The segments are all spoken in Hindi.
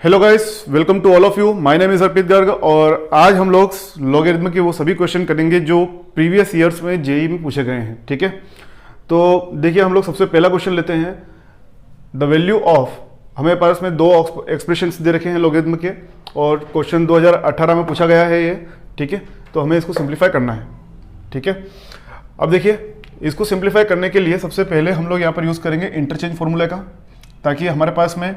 Hello guys, welcome to all of you. My name is Arpit Garg और आज हम लोग लॉगरिथम के वो सभी क्वेश्चन करेंगे जो प्रीवियस ईयर्स में जेईई में पूछे गए हैं। ठीक है, तो देखिए हम लोग सबसे पहला क्वेश्चन लेते हैं। द वैल्यू ऑफ, हमें पास में दो एक्सप्रेशंस दे रखे हैं लॉगरिथम के और क्वेश्चन 2018 में पूछा गया है ये। ठीक है, तो हमें इसको सिंप्लीफाई करना है। ठीक है, अब देखिए इसको सिंप्लीफाई करने के लिए सबसे पहले हम लोग यहाँ पर यूज़ करेंगे इंटरचेंज फॉर्मूला का, ताकि हमारे पास में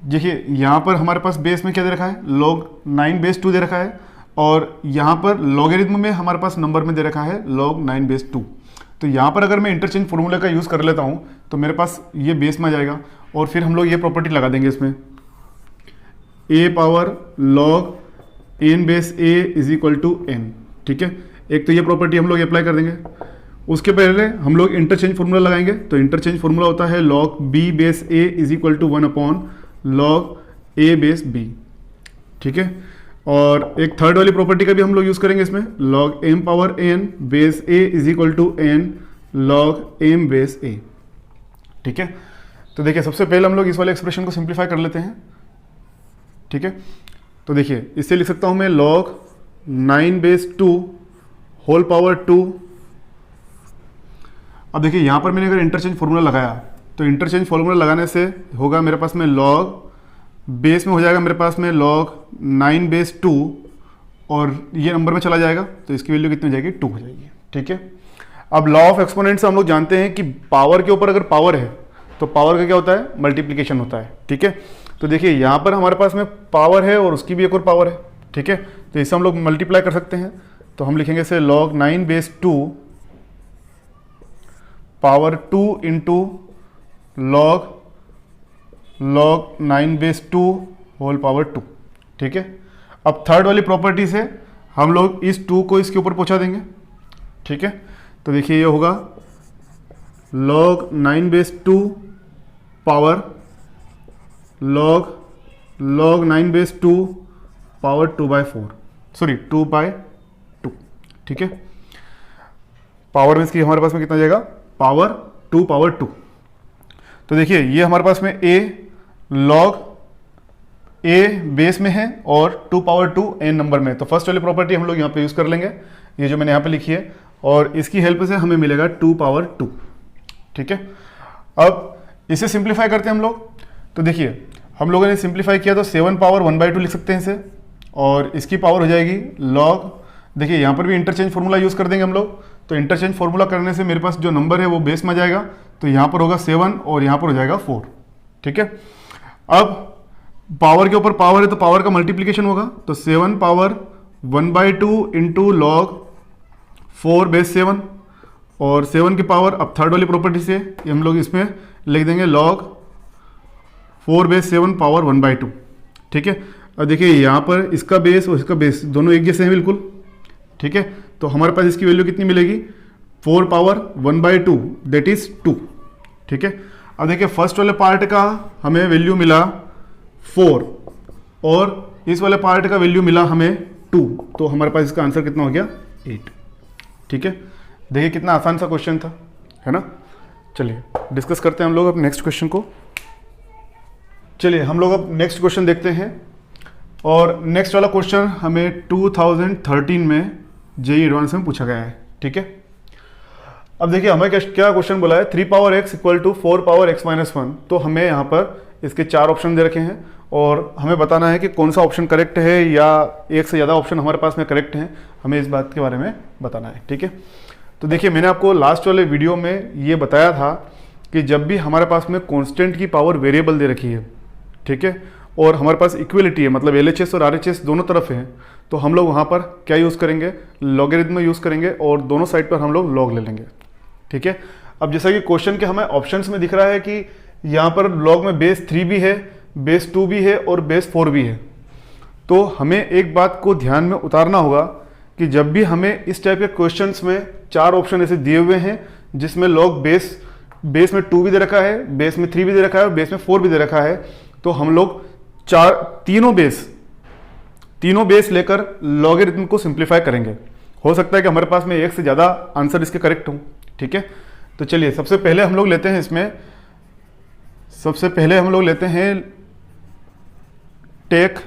देखिए यहाँ पर हमारे पास बेस में क्या दे रखा है, log 9 बेस 2 दे रखा है और यहाँ पर लॉगरिथम में हमारे पास नंबर में दे रखा है log 9 बेस 2। तो यहाँ पर अगर मैं इंटरचेंज फॉर्मूला का यूज़ कर लेता हूँ तो मेरे पास ये बेस में आ जाएगा और फिर हम लोग ये प्रॉपर्टी लगा देंगे इसमें, a power log n base a is equal to n। ठीक है, एक तो ये प्रॉपर्टी हम लोग अप्लाई कर देंगे। उसके पहले हम लोग इंटरचेंज फॉर्मूला लगाएंगे। तो इंटरचेंज फॉर्मूला होता है log b base a is equal to 1 upon log a base b। ठीक है, और एक थर्ड वाली प्रॉपर्टी का भी हम लोग यूज करेंगे इसमें, log m power n base a is equal to n log m base a। ठीक है, तो देखिए सबसे पहले हम लोग इस वाले एक्सप्रेशन को सिंप्लीफाई कर लेते हैं। ठीक है, तो देखिए इससे लिख सकता हूं मैं log 9 बेस 2 होल पावर 2। अब देखिए यहां पर मैंने अगर इंटरचेंज फॉर्मूला लगाया तो इंटरचेंज फॉर्मूला लगाने से होगा मेरे पास में log बेस में हो जाएगा मेरे पास में log 9 बेस 2 और ये नंबर में चला जाएगा तो इसकी वैल्यू कितनी हो जाएगी, 2 हो जाएगी। ठीक है, अब लॉ ऑफ एक्सपोनेंट से हम लोग जानते हैं कि पावर के ऊपर अगर पावर है तो पावर का क्या होता है, मल्टीप्लीकेशन होता है। ठीक है, तो देखिए यहाँ पर हमारे पास में पावर है और उसकी भी एक और पावर है। ठीक है, तो इससे हम लोग मल्टीप्लाई कर सकते हैं। तो हम लिखेंगे इसे log 9 base 2 power 2 into log 9 base 2 whole power 2। ठीक है, अब थर्ड वाली प्रॉपर्टी से हम लोग इस 2 को इसके ऊपर पहुंचा देंगे। ठीक है, तो देखिए ये होगा log 9 base 2 power log 9 base 2 power 2/4, sorry 2/2। ठीक है, पावर में इसकी हमारे पास में कितना जाएगा, पावर 2 पावर 2। तो देखिए ये हमारे पास में a log a बेस में है और 2 पावर 2 n नंबर में। तो फर्स्ट वाली प्रॉपर्टी हम लोग यहाँ पे यूज कर लेंगे, ये जो मैंने यहाँ पे लिखी है, और इसकी हेल्प से हमें मिलेगा 2 पावर 2। ठीक है, अब इसे सिंप्लीफाई करते हैं हम लोग। तो देखिए हम लोगों ने सिंप्लीफाई किया तो 7 पावर 1/2 लिख सकते हैं इसे, और इसकी पावर हो जाएगी log, देखिए यहाँ पर भी इंटरचेंज फॉर्मूला यूज कर देंगे हम लोग। तो इंटरचेंज फॉर्मूला करने से मेरे पास जो नंबर है वो बेस में जाएगा, तो यहाँ पर होगा 7 और यहाँ पर हो जाएगा 4। ठीक है, अब पावर के ऊपर पावर है तो पावर का मल्टीप्लीकेशन होगा, तो 7 पावर 1/2 इंटू log 4 बेस 7 और 7 की पावर, अब थर्ड वाली प्रॉपर्टी से हम लोग इसमें लिख देंगे log 4 बेस 7 पावर 1/2। ठीक है, अब देखिए यहाँ पर इसका बेस और इसका बेस दोनों एक जैसे हैं बिल्कुल। ठीक है, तो हमारे पास इसकी वैल्यू कितनी मिलेगी, 4 पावर 1/2 दैट इज 2। ठीक है, अब देखिए फर्स्ट वाले पार्ट का हमें वैल्यू मिला 4 और इस वाले पार्ट का वैल्यू मिला हमें 2, तो हमारे पास इसका आंसर कितना हो गया, 8। ठीक है, देखिए कितना आसान सा क्वेश्चन था, है ना। चलिए डिस्कस करते हैं हम लोग अब नेक्स्ट क्वेश्चन को। चलिए हम लोग अब नेक्स्ट क्वेश्चन देखते हैं, और नेक्स्ट वाला क्वेश्चन हमें 2013 में जेईई एडवांस में पूछा गया है। ठीक है, अब देखिए हमें क्या क्वेश्चन बोला है, 3 power x equal to 4 power x minus 1। तो हमें यहाँ पर इसके 4 ऑप्शन दे रखे हैं और हमें बताना है कि कौन सा ऑप्शन करेक्ट है या एक से ज़्यादा ऑप्शन हमारे पास में करेक्ट हैं, हमें इस बात के बारे में बताना है। ठीक है, तो देखिए मैंने आपको लास्ट वाले वीडियो में ये बताया था कि जब भी हमारे पास में कॉन्स्टेंट की पावर वेरिएबल दे रखी है, ठीक है, और हमारे पास इक्वलिटी है, मतलब LHS और RHS दोनों तरफ है, तो हम लोग वहाँ पर क्या यूज़ करेंगे, लॉगरिथम यूज़ करेंगे और दोनों साइड पर हम लोग लॉग ले लेंगे। ठीक है, अब जैसा कि क्वेश्चन के हमें ऑप्शंस में दिख रहा है कि यहाँ पर लॉग में बेस 3 भी है, बेस 2 भी है और बेस 4 भी है। तो हमें एक बात को ध्यान में उतारना होगा कि जब भी हमें इस टाइप के क्वेश्चंस में 4 ऑप्शन ऐसे दिए हुए हैं जिसमें लॉग बेस में 2 भी दे रखा है, बेस में 3 भी दे रखा है और बेस में 4 भी दे रखा है, तो हम लोग तीनों बेस लेकर लॉगरिथम को सिंप्लीफाई करेंगे। हो सकता है कि हमारे पास में एक से ज़्यादा आंसर इसके करेक्ट हों। ठीक है, तो चलिए सबसे पहले हम लोग लेते हैं इसमें, सबसे पहले हम लोग लेते हैं take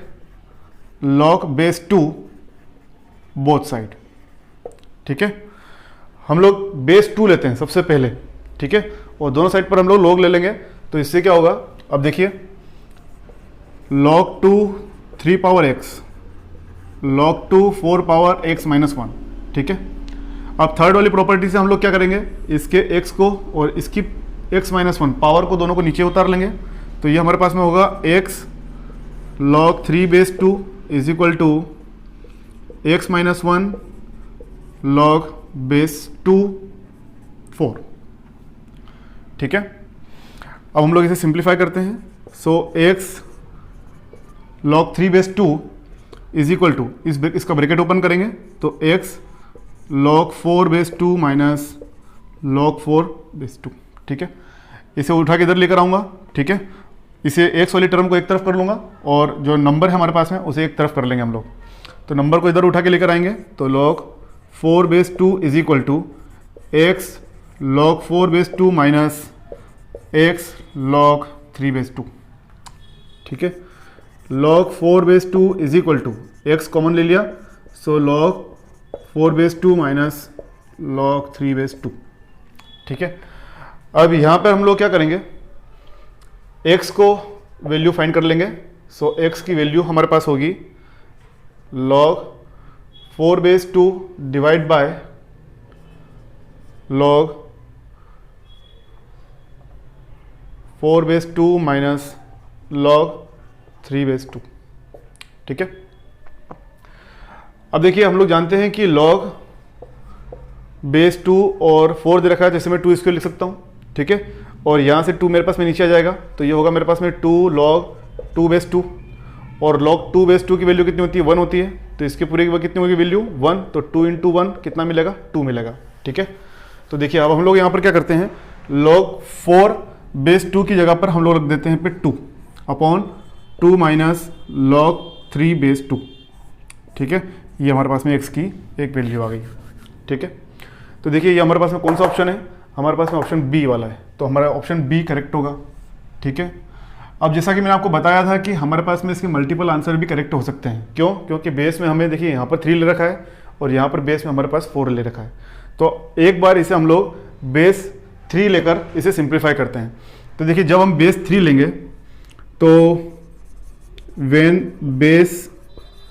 log base 2 both side. ठीक है, हम लोग बेस 2 लेते हैं सबसे पहले, ठीक है, और दोनों साइड पर हम लोग log ले लेंगे। तो इससे क्या होगा, अब देखिए log 2 3 power x, log 2 4 power x minus 1। ठीक है, अब थर्ड वाली प्रॉपर्टी से हम लोग क्या करेंगे, इसके x को और इसकी x माइनस 1 पावर को दोनों को नीचे उतार लेंगे। तो ये हमारे पास में होगा x log 3 base 2 is equal to x minus 1 log base 2 4। ठीक है, अब हम लोग इसे सिंप्लीफाई करते हैं। So x log 3 base 2 is equal to, इसका ब्रैकेट ओपन करेंगे तो x log 4 base 2 minus log 4 base 2। ठीक है, इसे उठा के इधर लेकर आऊँगा। ठीक है, इसे x वाली टर्म को एक तरफ कर लूँगा और जो नंबर है हमारे पास में उसे एक तरफ कर लेंगे हम लोग। तो नंबर को इधर उठा के लेकर आएंगे तो log 4 base 2 is equal to x log 4 base 2 minus x log 3 base 2। ठीक है, log 4 base 2 is equal to x common ले लिया, so log 4 base 2 minus log 3 base 2। ठीक है, अब यहाँ पर हम लोग क्या करेंगे, x को वैल्यू फाइंड कर लेंगे। सो x की वैल्यू हमारे पास होगी log 4 base 2 divide by log 4 base 2 minus log 3 base 2। ठीक है, अब देखिए हम लोग जानते हैं कि log बेस 2 और 4 दे रखा है, जैसे मैं 2 इसको लिख सकता हूँ। ठीक है, और यहाँ से 2 मेरे पास में नीचे आ जाएगा तो ये होगा मेरे पास में 2 log 2 बेस 2, और log 2 बेस 2 की वैल्यू कितनी होती है, 1 होती है। तो इसके पूरे की कितनी होगी वैल्यू 1, तो 2 इंटू 1 कितना मिलेगा, 2 मिलेगा। ठीक है, तो देखिए अब हम लोग यहाँ पर क्या करते हैं, log 4 बेस 2 की जगह पर हम लोग रख देते हैं पे 2 अपॉन 2 माइनस log 3 बेस 2। ठीक है, ये हमारे पास में x की एक वैल्यू आ गई। ठीक है, तो देखिए ये हमारे पास में कौन सा ऑप्शन है, हमारे पास में ऑप्शन बी वाला है, तो हमारा ऑप्शन बी करेक्ट होगा। ठीक है, अब जैसा कि मैंने आपको बताया था कि हमारे पास में इसके मल्टीपल आंसर भी करेक्ट हो सकते हैं। क्यों, क्योंकि बेस में हमें देखिए यहाँ पर 3 ले रखा है और यहाँ पर बेस में हमारे पास 4 ले रखा है। तो एक बार इसे हम लोग बेस 3 लेकर इसे सिंप्लीफाई करते हैं। तो देखिए जब हम बेस 3 लेंगे तो व्हेन बेस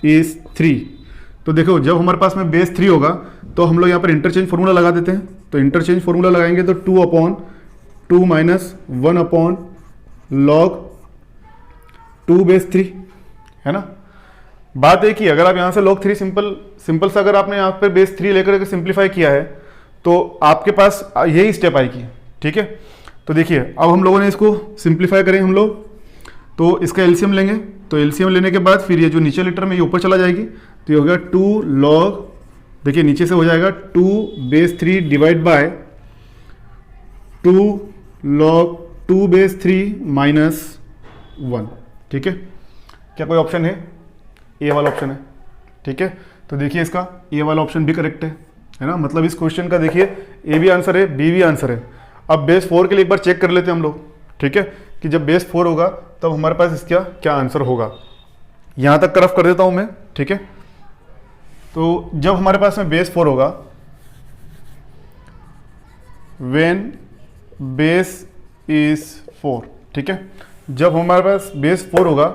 इज 3, तो देखो जब हमारे पास में बेस 3 होगा तो हम लोग यहाँ पर इंटरचेंज फॉर्मूला लगा देते हैं। तो इंटरचेंज फॉर्मूला लगाएंगे तो 2 upon 2 minus 1 upon log 2 base 3, है ना। बात है कि अगर आप यहाँ से log 3 सिंपल सा अगर आपने यहाँ पर बेस 3 लेकर अगर सिंप्लीफाई किया है तो आपके पास यही स्टेप आएगी। ठीक है, तो देखिए अब हम लोगों ने इसको सिंप्लीफाई करें हम लोग, तो इसका एलसीएम लेंगे। तो एलसीएम लेने के बाद फिर ये जो नीचे लीटर में ये ऊपर चला जाएगी, तो ये हो गया 2 log, देखिए नीचे से हो जाएगा 2 base 3 divide by 2 log 2 base 3 minus 1। ठीक है, क्या कोई ऑप्शन है, ए वाला ऑप्शन है। ठीक है, तो देखिए इसका ए वाला ऑप्शन भी करेक्ट है ना। मतलब इस क्वेश्चन का देखिए ए भी आंसर है, बी भी आंसर है। अब बेस 4 के लिए एक बार चेक कर लेते हैं हम लोग। ठीक है, कि जब बेस 4 होगा तब हमारे पास इसका क्या आंसर होगा। यहाँ तक रफ कर देता हूँ मैं। ठीक है, तो जब हमारे पास में बेस 4 होगा, व्हेन बेस इज 4। ठीक है, जब हमारे पास बेस 4 होगा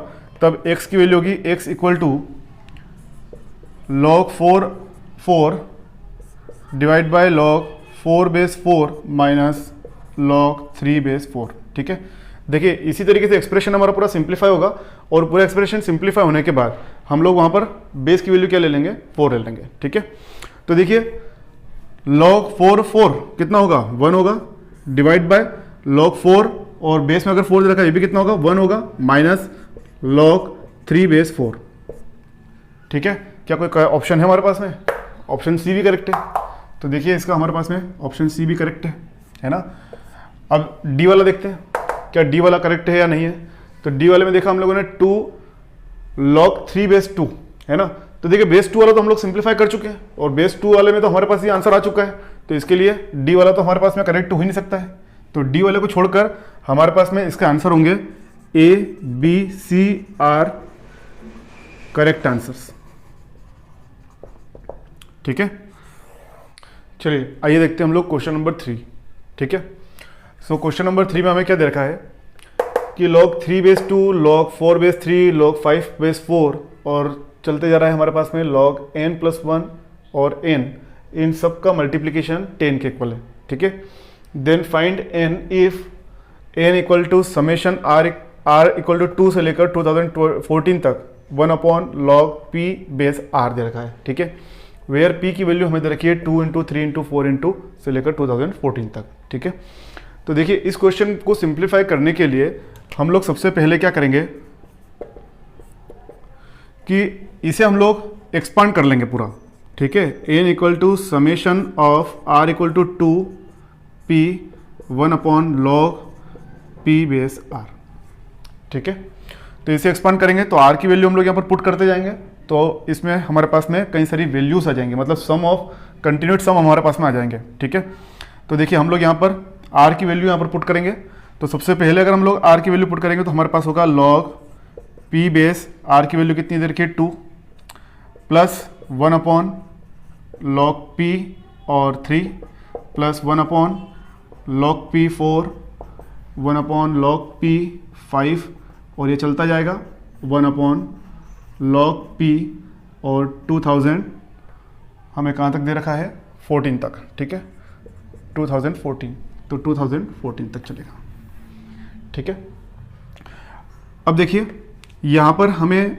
तब x की वैल्यू होगी x equal to log 4 divide by log 4 base 4 minus log 3 base 4। ठीक है, देखिए इसी तरीके से एक्सप्रेशन हमारा पूरा सिंप्लीफाई होगा और पूरा एक्सप्रेशन सिंप्लीफाई होने के बाद हम लोग वहाँ पर बेस की वैल्यू क्या ले लेंगे, 4 ले लेंगे। ठीक है, तो देखिए log 4 कितना होगा, 1 होगा, डिवाइड बाय log 4 और बेस में अगर 4 दे रखा है ये भी कितना होगा, 1 होगा, माइनस log 3 बेस 4। ठीक है, क्या कोई ऑप्शन है हमारे पास में, ऑप्शन सी भी करेक्ट है। तो देखिए इसका हमारे पास में ऑप्शन सी भी करेक्ट है ना। अब डी वाला देखते हैं क्या डी वाला करेक्ट है या नहीं है। तो डी वाले में देखा हम लोगों ने 2 log 3 बेस 2, है ना। तो देखिए बेस 2 वाला तो हम लोग सिंप्लीफाई कर चुके हैं और बेस 2 वाले में तो हमारे पास ये आंसर आ चुका है। तो इसके लिए डी वाला तो हमारे पास में करेक्ट हो ही नहीं सकता है। तो डी वाले को छोड़कर हमारे पास में इसका आंसर होंगे A, B, C, are, correct answers. ठीक है, चलिए आइए देखते हैं हम लोग क्वेश्चन नंबर 3। ठीक है, सो क्वेश्चन नंबर 3 में हमें क्या दे रखा है कि log 3/2, log 4/3, log 5/4 और चलते जा रहा है हमारे पास में log n+1 और n, इन सब का मल्टीप्लीकेशन 10 के इक्वल है। ठीक है, then find n if n equal to summation r equal to 2 से लेकर 2014 तक 1/log p/r दे रखा है। ठीक है, वेयर p की वैल्यू हमें दे रखी है 2 × 3 × 4 × से लेकर 2014 तक। ठीक है, तो देखिए इस क्वेश्चन को सिंप्लीफाई करने के लिए हम लोग सबसे पहले क्या करेंगे कि इसे हम लोग एक्सपांड कर लेंगे पूरा। ठीक है, n equal to summation of r equal to 2p 1/log p/r। ठीक है, तो इसे एक्सपांड करेंगे तो r की वैल्यू हम लोग यहाँ पर पुट करते जाएंगे, तो इसमें हमारे पास में कई सारी वैल्यूज आ जाएंगे, मतलब सम ऑफ कंटिन्यूड सम हमारे पास में आ जाएंगे। ठीक है, तो देखिए हम लोग यहाँ पर r की वैल्यू यहाँ पर पुट करेंगे, तो सबसे पहले अगर हम लोग r की वैल्यू पुट करेंगे तो हमारे पास होगा log p/r की वैल्यू कितनी दे रखी है 2 प्लस 1/log p और 3 plus 1/log p4 1/log p5 और ये चलता जाएगा 1/log p और 2000 हमें कहाँ तक दे रखा है 14 तक। ठीक है, 2014, तो 2014 तक चलेगा। ठीक है, अब देखिए यहाँ पर हमें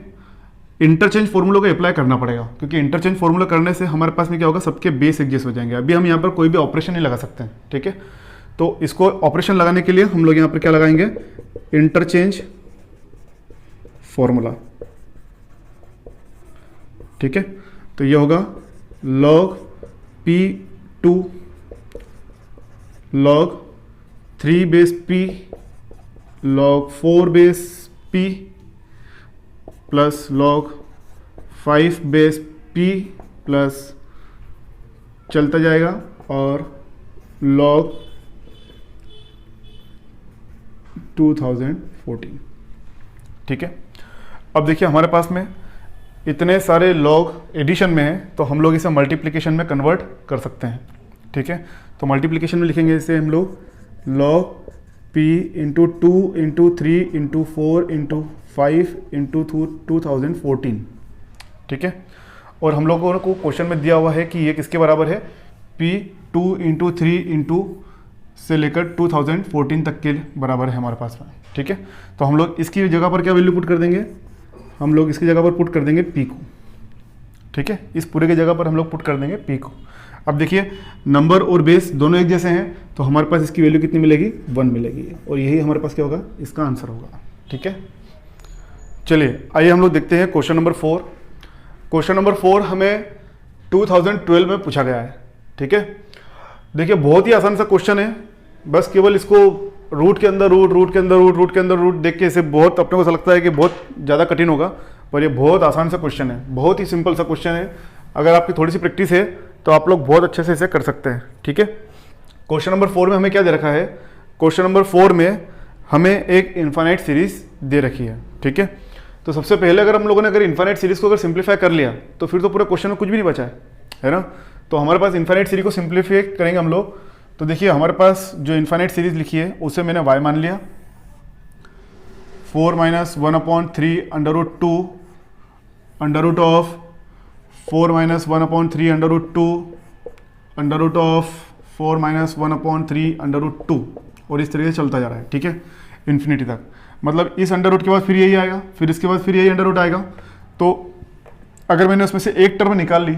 इंटरचेंज फॉर्मूला को अप्लाई करना पड़ेगा, क्योंकि इंटरचेंज फॉर्मूला करने से हमारे पास में क्या होगा, सबके बेस एग्जिस्ट हो जाएंगे। अभी हम यहाँ पर कोई भी ऑपरेशन नहीं लगा सकते हैं। ठीक है, तो इसको ऑपरेशन लगाने के लिए हम लोग यहाँ पर क्या लगाएंगे, इंटरचेंज फॉर्मूला। ठीक है, तो ये होगा log p2 log 3/p log 4/p plus log 5/p plus चलता जाएगा और log 2014। ठीक है, अब देखिए हमारे पास में इतने सारे लॉग एडिशन में है, तो हम लोग इसे मल्टीप्लिकेशन में कन्वर्ट कर सकते हैं। ठीक है, तो मल्टीप्लिकेशन में लिखेंगे इसे हम लोग log p × 2 × 3 × 4 × 5 × 2014। ठीक है, और हम लोगों को क्वेश्चन में दिया हुआ है कि ये किसके बराबर है, p 2 × 3 × से लेकर 2014 तक के बराबर है हमारे पास में। ठीक है, तो हम लोग इसकी जगह पर क्या वैल्यू पुट कर देंगे, हम लोग इसकी जगह पर पुट कर देंगे p को। ठीक है, इस पूरे की जगह पर हम लोग पुट कर देंगे p को। अब देखिए नंबर और बेस दोनों एक जैसे हैं, तो हमारे पास इसकी वैल्यू कितनी मिलेगी, 1 मिलेगी, और यही हमारे पास क्या होगा, इसका आंसर होगा। ठीक है, चलिए आइए हम लोग देखते हैं क्वेश्चन नंबर 4। क्वेश्चन नंबर 4 हमें 2012 में पूछा गया है। ठीक है, देखिए बहुत ही आसान सा क्वेश्चन है, बस केवल इसको रूट के अंदर रूट, रूट के अंदर रूट, रूट के अंदर रूट देख के इसे बहुत अपने को ऐसा लगता है कि बहुत ज़्यादा कठिन होगा, पर ये बहुत आसान सा क्वेश्चन है, बहुत ही सिंपल सा क्वेश्चन है। अगर आपकी थोड़ी सी प्रैक्टिस है तो आप लोग बहुत अच्छे से इसे कर सकते हैं। ठीक है, क्वेश्चन नंबर 4 में हमें क्या दे रखा है, क्वेश्चन नंबर 4 में हमें एक इन्फाइनाइट सीरीज दे रखी है। ठीक है, तो सबसे पहले अगर हम लोगों ने अगर इन्फाइनाइट सीरीज को अगर सिंप्लीफाई कर लिया तो फिर तो पूरे क्वेश्चन में कुछ भी नहीं बचा है ना। तो हमारे पास इन्फाइनाइट सीरीज को सिंप्लीफाई करेंगे हम लोग, तो देखिए हमारे पास जो इन्फाइनाइट सीरीज लिखी है उसे मैंने y मान लिया, 4 - 1/3 √2 √ 4 - 1/3 √2 √4 - 1/3 √2 और इस तरीके से चलता जा रहा है। ठीक है, इन्फिनिटी तक, मतलब इस अंडर रूट के बाद फिर यही आएगा, फिर इसके बाद फिर यही अंडर रूट आएगा। तो अगर मैंने उसमें से एक टर्म निकाल ली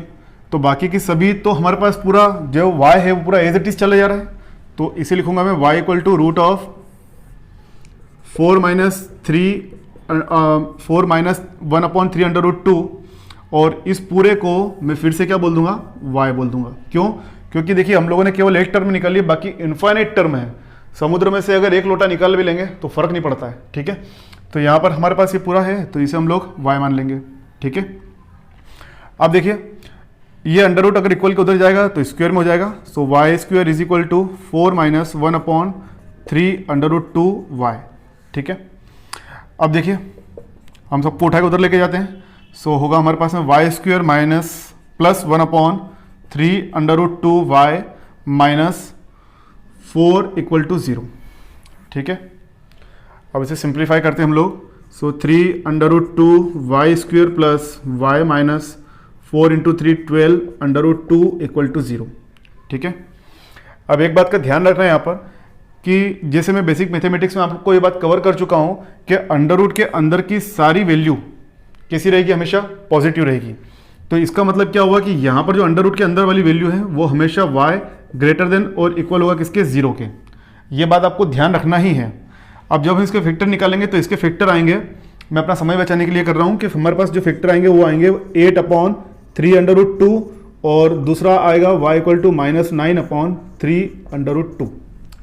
तो बाकी की सभी तो हमारे पास पूरा जो y है वो पूरा एज इट इज चला जा रहा है, तो इसे लिखूंगा मैं y = √4 - 1/3 √2 और इस पूरे को मैं फिर से क्या बोल दूंगा, y बोल दूंगा। क्यों, क्योंकि देखिए हम लोगों ने केवल एक टर्म निकाली है, बाकी इनफाइनाइट टर्म है। समुद्र में से अगर एक लोटा निकाल भी लेंगे तो फर्क नहीं पड़ता है। ठीक है, तो यहाँ पर हमारे पास ये पूरा है, तो इसे हम लोग y मान लेंगे। ठीक है, अब देखिए ये अंडर रूट अगर इक्वल के उधर जाएगा तो स्क्वायर में हो जाएगा, सो y² = 4 - 1/3 √2y। ठीक है, अब देखिए हम सबको उठा के उधर लेके जाते हैं, सो होगा हमारे पास में Y square minus plus 1/3 √2y minus 4 = 0। ठीक है, अब इसे सिंप्लीफाई करते हैं हम लोग। सो 3/2y² प्लस y माइनस 4 × 3 12 √2 = 0। ठीक है, अब एक बात का ध्यान रखना है यहाँ पर कि जैसे मैं बेसिक मैथमेटिक्स में आपको ये बात कवर कर चुका हूँ कि अंडर रूट के अंदर की सारी वैल्यू कैसी रहेगी, हमेशा पॉजिटिव रहेगी। तो इसका मतलब क्या हुआ कि यहाँ पर जो अंडर रूट के अंदर वाली वैल्यू है वो हमेशा y ग्रेटर देन और इक्वल होगा किसके, 0 के। ये बात आपको ध्यान रखना ही है। अब जब हम इसके फैक्टर निकालेंगे तो इसके फैक्टर आएंगे, मैं अपना समय बचाने के लिए कर रहा हूँ कि हमारे पास जो फैक्टर आएंगे वो आएंगे 8/3 और दूसरा आएगा y = -9/3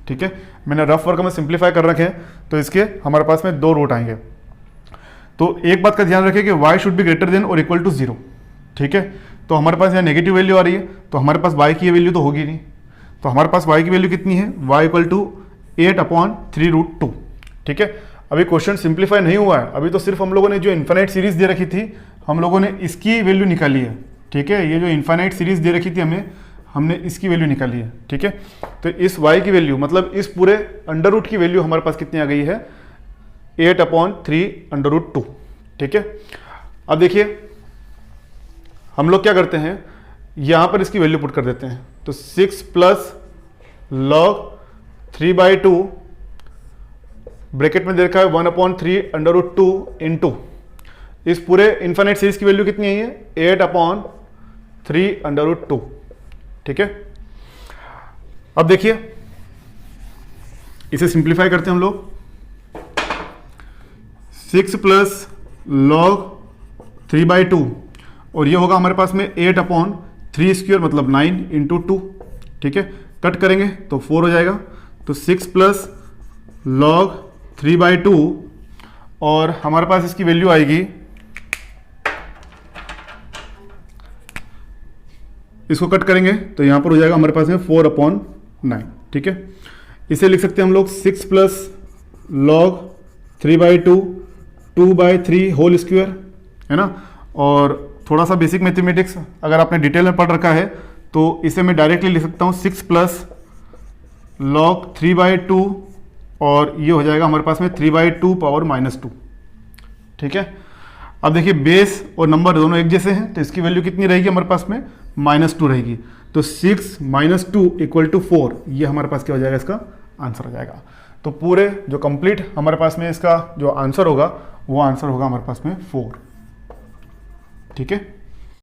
ठीक है, मैंने रफ वर्क में सिंप्लीफाई कर रखे हैं, तो इसके हमारे पास में 2 रूट आएंगे। तो एक बात का ध्यान रखें कि y should be greater than और इक्वल टू 0। ठीक है, तो हमारे पास यहाँ नेगेटिव वैल्यू आ रही है, तो हमारे पास y की वैल्यू तो होगी नहीं। तो हमारे पास y की वैल्यू कितनी है, y = 8/3 ठीक है, अभी क्वेश्चन सिंप्लीफाई नहीं हुआ है, अभी तो सिर्फ हम लोगों ने जो इन्फाइनाइट सीरीज दे रखी थी हम लोगों ने इसकी वैल्यू निकाली है। ठीक है, ये जो इन्फाइनाइट सीरीज दे रखी थी हमने इसकी वैल्यू निकाली है। ठीक है, तो इस y की वैल्यू मतलब इस पूरे अंडर रूट की वैल्यू हमारे पास कितनी आ गई है, 8/3 ठीक है, अब देखिए हम लोग क्या करते हैं, यहां पर इसकी वैल्यू पुट कर देते हैं। तो 6 + log 3/2 ब्रैकेट में दे रखा है 1/3 इंटू इस पूरे इन्फाइनाइट सीरीज की वैल्यू कितनी है, 8/3 ठीक है। अब देखिए इसे सिंप्लीफाई करते हैं हम लोग। 6 + log 3/2 और ये होगा हमारे पास में 8/3² मतलब 9 × 2। ठीक है, कट करेंगे तो 4 हो जाएगा। तो 6 + log 3/2 और हमारे पास इसकी वैल्यू आएगी, इसको कट करेंगे तो यहां पर हो जाएगा हमारे पास में 4/9। ठीक है, इसे लिख सकते हैं हम लोग 6 + log 3/2 2/3 होल स्क्वायर, है ना। और थोड़ा सा बेसिक मैथमेटिक्स अगर आपने डिटेल में पढ़ रखा है तो इसे मैं डायरेक्टली लिख सकता हूँ 6 + log 3/2 और ये हो जाएगा हमारे पास में 3/2 पावर -2। ठीक है, अब देखिए बेस और नंबर दोनों एक जैसे हैं तो इसकी वैल्यू कितनी रहेगी हमारे पास में, -2 रहेगी। तो 6 - 2 = 4, ये हमारे पास क्या हो जाएगा, इसका आंसर हो जाएगा। तो पूरे जो कंप्लीट हमारे पास में इसका जो आंसर होगा वो आंसर होगा हमारे पास में 4। ठीक है।